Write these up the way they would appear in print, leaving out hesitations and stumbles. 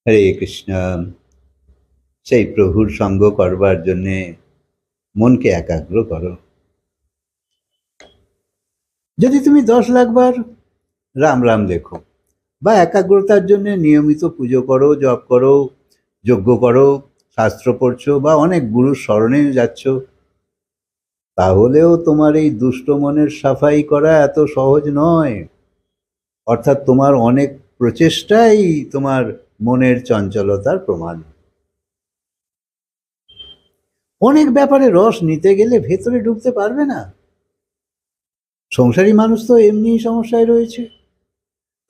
হরে কৃষ্ণ। সেই প্রভুর সঙ্গ করবার জন্যে মনকে একাগ্র করো। যদি তুমি 10 লাখ বার রাম রাম লেখো বা একাগ্রতার জন্য নিয়মিত পুজো করো, জপ করো, যজ্ঞ করো, শাস্ত্র পড়ছো বা অনেক গুরুর শরণে যাচ্ছ, তাহলেও তোমার এই দুষ্ট মনের সাফাই করা এত সহজ নয়। অর্থাৎ তোমার অনেক প্রচেষ্টাই তোমার মনের চঞ্চলতার প্রমাণ। অনেক ব্যাপারে রস নিতে গেলে ভেতরে ঢুকতে পারবে না। সংসারী মানুষ তো এমনিই সমস্যায় রয়েছে,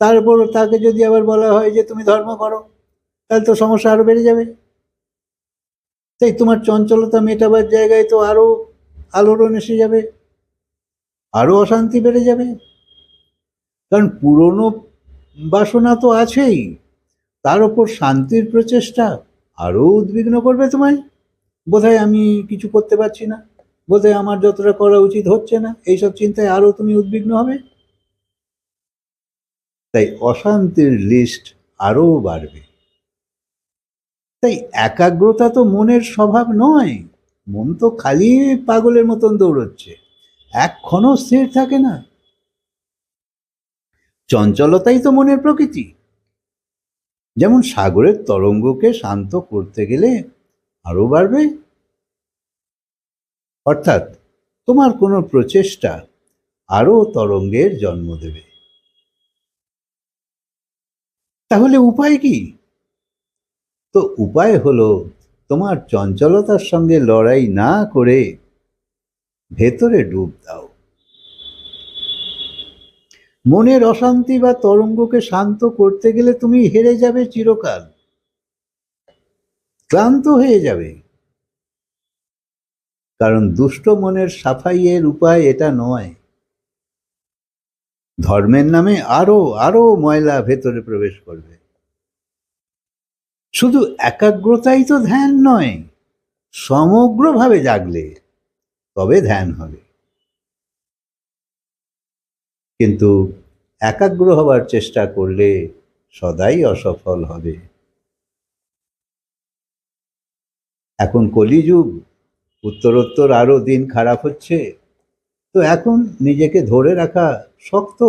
তারপর তাকে যদি আবার বলা হয় যে তুমি ধর্ম করো, তাহলে তো সমস্যা আরো বেড়ে যাবে। তাই তোমার চঞ্চলতা মেটাবার জায়গায় তো আরো আলোড়ন এসে যাবে, আরো অশান্তি বেড়ে যাবে। কারণ পুরনো বাসনা তো আছেই, তার উপর শান্তির প্রচেষ্টা আরো উদ্বিগ্ন করবে তোমায়। বোধহয় আমি কিছু করতে পারছি না, বোধহয় আমার যতটা করা উচিত হচ্ছে না, এইসব চিন্তায় আরো তুমি উদ্বিগ্ন হবে। তাই অশান্তির লিস্ট আরো বাড়বে। তাই একাগ্রতা তো মনের স্বভাব নয়। মন তো খালি পাগলের মতন দৌড়চ্ছে, একক্ষণও স্থির থাকে না। চঞ্চলতাই তো মনের প্রকৃতি। যেমন সাগরের তরঙ্গকে শান্ত করতে গেলে আরো বাড়বে, অর্থাৎ তোমার কোনো প্রচেষ্টা আরো তরঙ্গের জন্ম দেবে। তাহলে উপায় কি? তো উপায় হলো তোমার চঞ্চলতার সঙ্গে লড়াই না করে ভেতরে ডুব দাও। মনের অশান্তি বা তরঙ্গকে শান্ত করতে গেলে তুমি হেরে যাবে চিরকাল, ক্লান্ত হয়ে যাবে। কারণ দুষ্ট মনের সাফাইয়ের উপায় এটা নয়। ধর্মের নামে আরো আরো ময়লা ভেতরে প্রবেশ করবে। শুধু একাগ্রতাই তো ধ্যান নয়, সমগ্রভাবে জাগলে তবে ধ্যান হবে। কিন্তু একাগ্র হবার চেষ্টা করলে সদাই অসফল হবে। এখন কলিযুগ, উত্তরোত্তর আরো দিন খারাপ হচ্ছে। তো এখন নিজেকে ধরে রাখা শক্ত,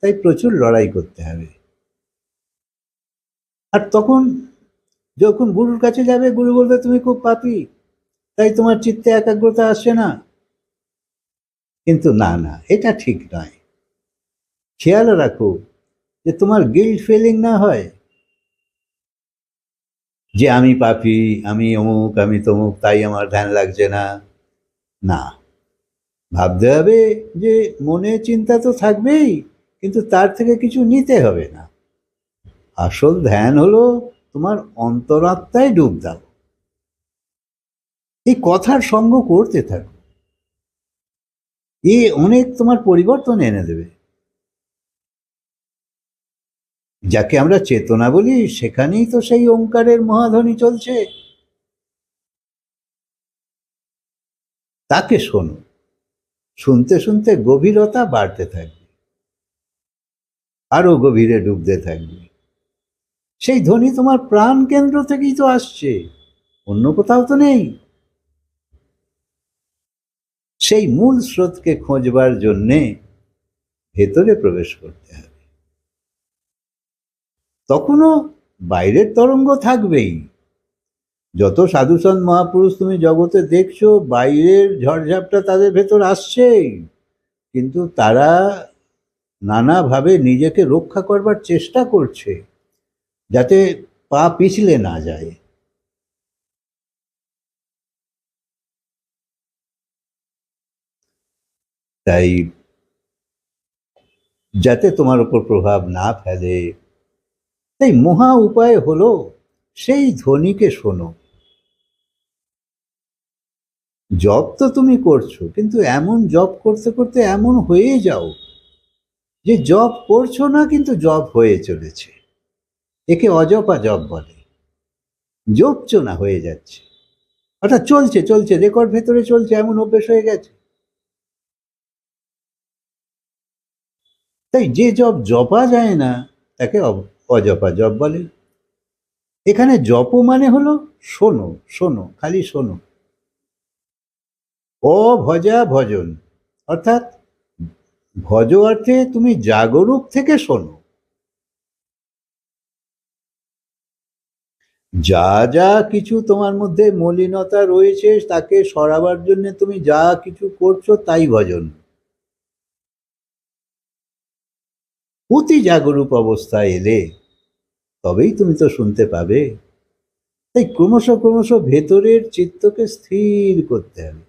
তাই প্রচুর লড়াই করতে হবে। আর তখন যখন গুরুর কাছে যাবে, গুরু বলবে তুমি খুব পাপী, তাই তোমার চিত্তে একাগ্রতা আসছে না। কিন্তু না না, এটা ঠিক নয়। খেয়াল রাখো যে তোমার গিল্ট ফিলিং না হয় যে আমি পাপী, আমি অমুক, আমি তমুক, তাই আমার ধ্যান লাগছে না। না, ভাবতে হবে যে মনে চিন্তা তো থাকবেই, কিন্তু তার থেকে কিছু নিতে হবে না। আসল ধ্যান হলো তোমার অন্তরাত্মায় ডুব দাও। এই কথার সঙ্গ করতে থাকো, এ অনেক তোমার পরিবর্তন এনে দেবে। যাকে আমরা চেতনা বলি, সেখানেই তো সেই ওঙ্কারের মহাধ্বনি চলছে। তাকে শোনো, শুনতে শুনতে গভীরতা বাড়তে থাকবে, আরো গভীরে ডুবতে থাকবে। সেই ধ্বনি তোমার প্রাণ কেন্দ্র থেকেই তো আসছে, অন্য কোথাও তো নেই। সেই মূল স্রোতকে খোঁজবার জন্যে ভেতরে প্রবেশ করতে হবে। তখনও বাইরের তরঙ্গ থাকবেই। যত সাধুসন্ত মহাপুরুষ তুমি জগতে দেখছো, বাইরের ঝড়ঝাপটা তাদের ভেতর আসছেই, কিন্তু তারা নানাভাবে নিজেকে রক্ষা করবার চেষ্টা করছে, যাতে পা পিছলে না যায়। তাই যাতে তোমার উপর প্রভাব না ফেলে, তাই মহা উপায় হলো সেই ধ্বনিকে শোনো। জপ তো তুমি করছো, কিন্তু এমন জপ করতে করতে এমন হয়ে যাও যে জপ করছো না, কিন্তু জপ হয়ে চলেছে। একে অজপা জপ বলে। জপছো না, হয়ে যাচ্ছে। অর্থাৎ চলছে চলছে, রেকর্ড ভেতরে চলছে, এমন অভ্যেস হয়ে গেছে। তাই যে জপ জপা যায় না, তাকে অজপা জপ বলে। এখানে জপ মানে হলো শোনো, শোনো, খালি শোনো। অভজা ভজন, অর্থাৎ ভজ অর্থে তুমি জাগরূপ থেকে শোনো। যা যা কিছু তোমার মধ্যে মলিনতা রয়েছে তাকে সরাবার জন্য তুমি যা কিছু করছো তাই ভজন। অতি জাগরূপ অবস্থায় এলে তবেই তুমি তো শুনতে পাবে। তাই ক্রমশ ক্রমশ ভেতরের চিত্তকে স্থির করতে হবে।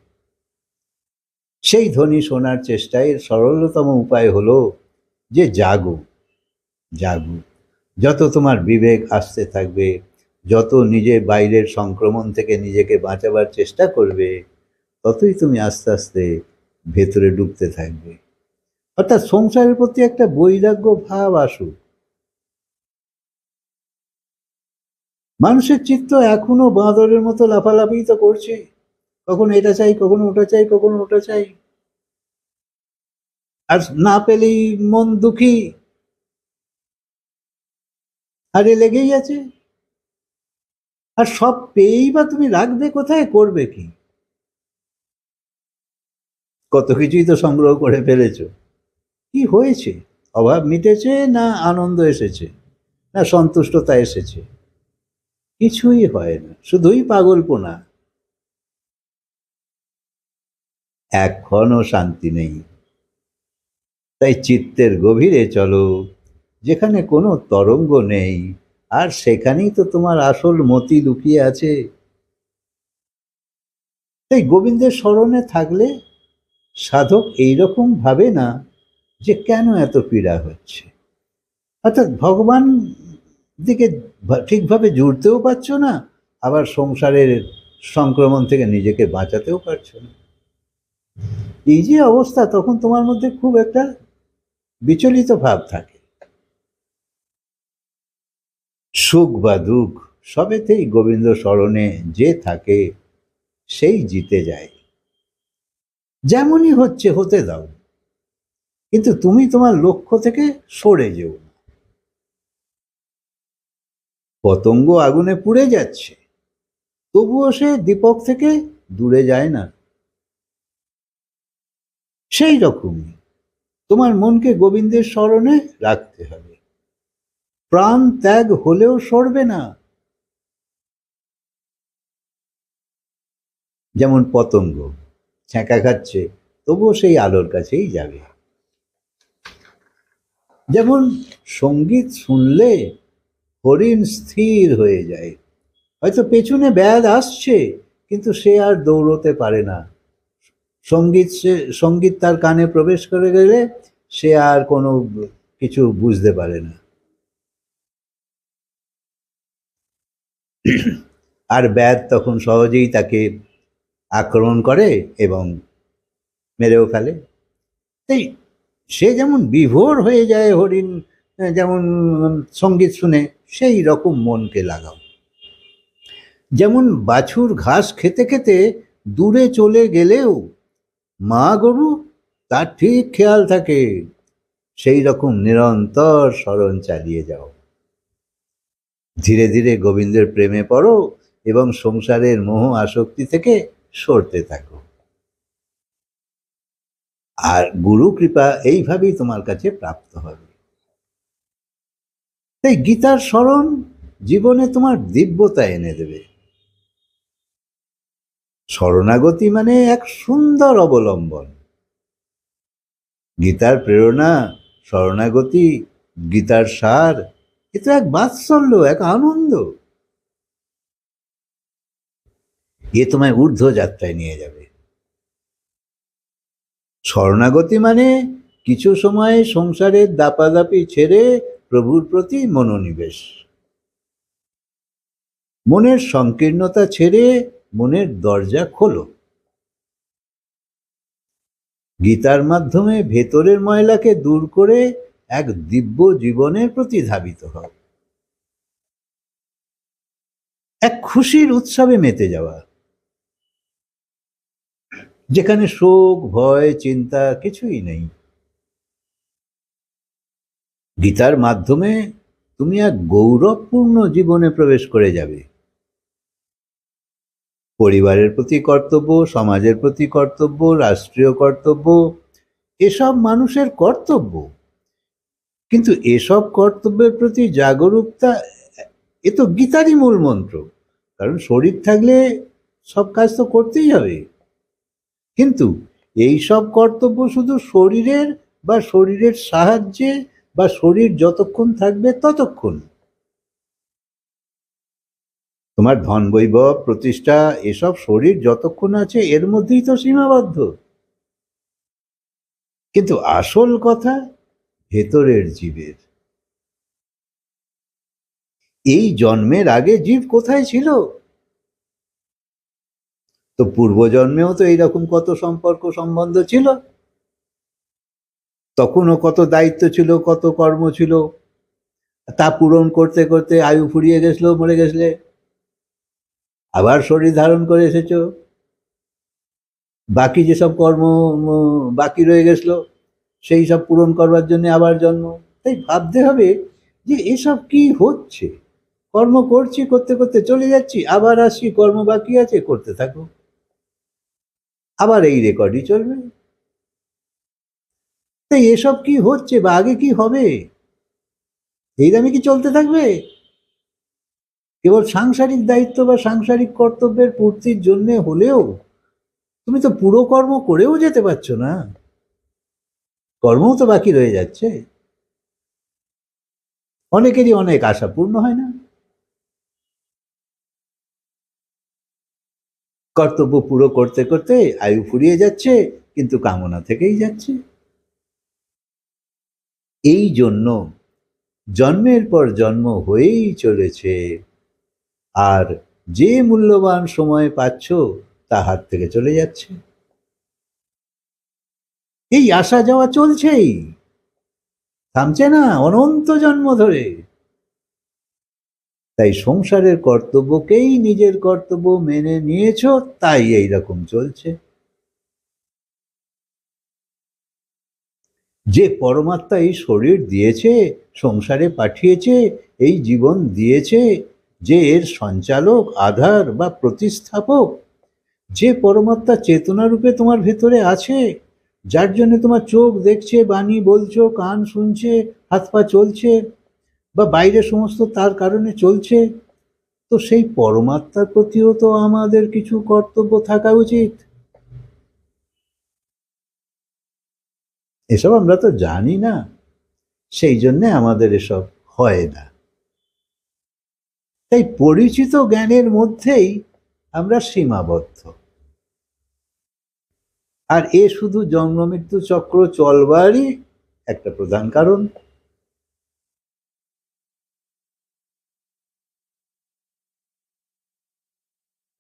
সেই ধ্বনি শোনার চেষ্টায় সরলতম উপায় হলো যে জাগো, জাগো। যত তোমার বিবেক আসতে থাকবে, যত নিজে বাইরের সংক্রমণ থেকে নিজেকে বাঁচাবার চেষ্টা করবে, ততই তুমি আস্তে আস্তে ভেতরে ডুবতে থাকবে। অর্থাৎ সংসারের প্রতি একটা বৈরাগ্য ভাব আসুক। মানুষের চিত্ত এখনো বাঁদরের মতো লাফালাফি তো করছে, কখনো এটা চাই, কখনো ওটা চাই, কখনো ওটা চাই, আর না পেলেই মন দুঃখী, আরে লেগেই আছে। আর সব পেয়েই বা তুমি রাখবে কোথায়, করবে কি? কত কিছুই তো সংগ্রহ করে ফেলেছো, কি হয়েছে? অভাব মিটেছে, না আনন্দ এসেছে, না সন্তুষ্টতা এসেছে? কিছুই হয় না, শুধুই পাগলপোনা। এখনো শান্তি নেই। তাই চিত্তের গভীরে চলো, যেখানে কোনো তরঙ্গ নেই, আর সেখানেই তো তোমার আসল মতি লুকিয়ে আছে। তাই গোবিন্দের স্মরণে থাকলে সাধক এইরকম ভাবে না যে কেন এত পীড়া হচ্ছে। অর্থাৎ ভগবান দিকে ঠিকভাবে জুড়তেও পারছো না, আবার সংসারের সংক্রমণ থেকে নিজেকে বাঁচাতেও পারছো না। এই যে অবস্থা, তখন তোমার মধ্যে খুব একটা বিচলিত ভাব থাকে। সুখ বা দুঃখ সবেতেই গোবিন্দ স্মরণে যে থাকে সেই জিতে যায়। যেমনই হচ্ছে হতে দাও, কিন্তু তুমি তোমার লক্ষ্য থেকে সরে যেও না। পতঙ্গ আগুনে পুড়ে যাচ্ছে, তবুও সে দীপক থেকে দূরে যায় না। সেই রকমই তোমার মনকে গোবিন্দের স্মরণে রাখতে হবে। প্রাণ ত্যাগ হলেও সরবে না। যেমন পতঙ্গ ছ্যাঁকা খাচ্ছে, তবুও সেই আলোর কাছেই যাবে। যেমন সঙ্গীত শুনলে হরিণ স্থির হয়ে যায়, হয়তো পেছনে ব্যাধ আসছে কিন্তু সে আর দৌড়তে পারে না। সঙ্গীত তার কানে প্রবেশ করে গেলে সে আর কোনো কিছু বুঝতে পারে না। আর ব্যাধ তখন সহজেই তাকে আক্রমণ করে এবং মেরেও ফেলে। তাই সে যেমন বিভোর হয়ে যায় হরিণ, যেমন সঙ্গীত শুনে, সেই রকম মনকে লাগাও। যেমন বাছুর ঘাস খেতে খেতে দূরে চলে গেলেও মা গরু তার ঠিক খেয়াল থাকে, সেই রকম নিরন্তর স্মরণ চালিয়ে যাও। ধীরে ধীরে গোবিন্দের প্রেমে পড়ো এবং সংসারের মোহ আসক্তি থেকে সরতে থাকো। আর গুরু কৃপা এইভাবেই তোমার কাছে প্রাপ্ত হবে। তাই গীতার স্মরণ জীবনে তোমার দিব্যতা এনে দেবে। শরণাগতি মানে এক সুন্দর অবলম্বন। গীতার প্রেরণা, শরণাগতি, গীতার সার, এ তো এক বাৎসল্য, এক আনন্দ। এ তোমায় ঊর্ধ্ব যাত্রায় নিয়ে যাবে। শরণাগতি মানে কিছু সময় সংসারের দাপাদাপি ছেড়ে প্রভুর প্রতি মনোনিবেশ। মনের সংকীর্ণতা ছেড়ে মনের দরজা খোলো। গীতার মাধ্যমে ভেতরের ময়লাকে দূর করে এক দিব্য জীবনের প্রতি ধাবিত হও। এক খুশির উৎসবে মেতে যাওয়া, যেখানে শোক, ভয়, চিন্তা কিছুই নেই। গীতার মাধ্যমে তুমি এক গৌরবপূর্ণ জীবনে প্রবেশ করে যাবে। পরিবারের প্রতি কর্তব্য, সমাজের প্রতি কর্তব্য, রাষ্ট্রীয় কর্তব্য, এসব মানুষের কর্তব্য। কিন্তু এসব কর্তব্যের প্রতি জাগরূকতা, এ তো গীতারই মূল মন্ত্র। কারণ শরীর থাকলে সব কাজ তো করতেই হবে। কিন্তু এই সব কর্তব্য শুধু শরীরের বা শরীরের সাহায্যে বা শরীর যতক্ষণ থাকবে ততক্ষণ। তোমার ধন বৈভব প্রতিষ্ঠা এসব শরীর যতক্ষণ আছে এর মধ্যেই তো সীমাবদ্ধ। কিন্তু আসল কথা ভেতরের জীবের। এই জন্মের আগে জীব কোথায় ছিল? তো পূর্বজন্মেও তো এইরকম কত সম্পর্ক সম্বন্ধ ছিল, তখনও কত দায়িত্ব ছিল, কত কর্ম ছিল, তা পূরণ করতে করতে আয়ু ফুরিয়ে গেছিল, মরে গেছলে, আবার শরীর ধারণ করে এসেছো, বাকি যেসব কর্ম বাকি রয়ে গেছিল সেই সব পূরণ করবার জন্য আবার জন্ম। তাই ভাবতে হবে যে এসব কি হচ্ছে। কর্ম করছি, করতে করতে চলে যাচ্ছি, আবার আসছি, কর্ম বাকি আছে, করতে থাকো, আবার এই রেকর্ডই চলবে। তাই এসব কি হচ্ছে বা আগে কি হবে, এই দামে কি চলতে থাকবে? কেবল সাংসারিক দায়িত্ব বা সাংসারিক কর্তব্যের পূর্তির জন্য হলেও তুমি তো পুরো কর্ম করেও যেতে পারছো না, কর্মও তো বাকি রয়ে যাচ্ছে। অনেকেরই অনেক আশা পূর্ণ হয় না, কর্তব্য পুরো করতে করতে আয়ু ফুরিয়ে যাচ্ছে, কিন্তু কামনা থেকেই যাচ্ছে। এই জন্য জন্মের পর জন্ম হয়েই চলেছে, আর যে মূল্যবান সময় পাচ্ছ তা হাত থেকে চলে যাচ্ছে। এই আসা যাওয়া চলছেই, থামছে না অনন্ত জন্ম ধরে। তাই সংসারের কর্তব্যকেই নিজের কর্তব্য মেনে নিয়েছ, তাই এইরকম চলছে। যে পরমাত্মা এই শরীর দিয়েছে, সংসারে পাঠিয়েছে, এই জীবন দিয়েছে, যে এর সঞ্চালক, আধার বা প্রতিস্থাপক, যে পরমাত্মা চেতনা রূপে তোমার ভেতরে আছে, যার জন্য তোমার চোখ দেখছে, বাণী বলছো, কান শুনছে, হাত পা চলছে, বা বাইরে সমস্ত তার কারণে চলছে, তো সেই পরমাত্মার প্রতিও তো আমাদের কিছু কর্তব্য থাকা উচিত। এসব আমরা তো জানি না, সেই জন্যে আমাদের এসব হয় না। তাই পরিচিত জ্ঞানের মধ্যেই আমরা সীমাবদ্ধ। আর এ শুধু জন্ম মৃত্যু চক্র চলবারই একটা প্রধান কারণ।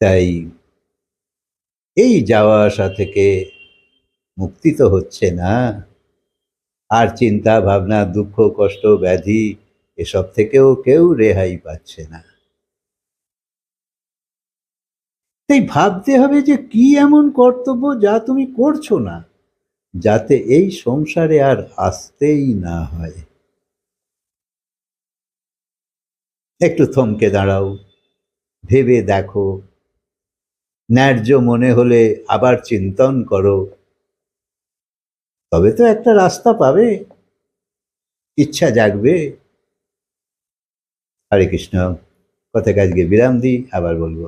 তাই এই যাওয়া আসা থেকে মুক্তি তো হচ্ছে না, আর চিন্তা ভাবনা, দুঃখ, কষ্ট, ব্যাধি এসব থেকেও কেউ রেহাই পাচ্ছে না। তাই ভাবতে হবে যে কি এমন কর্তব্য যা তুমি করছো না, যাতে এই সংসারে আর আসতেই না হয়। একটু থমকে দাঁড়াও, ভেবে দেখো, ন্যায্য মনে হলে আবার চিন্তন করো, তবে তো একটা রাস্তা পাবে, ইচ্ছা জাগবে। হরে কৃষ্ণ। কথাকে আজকে বিরাম দিই, আবার বলবো।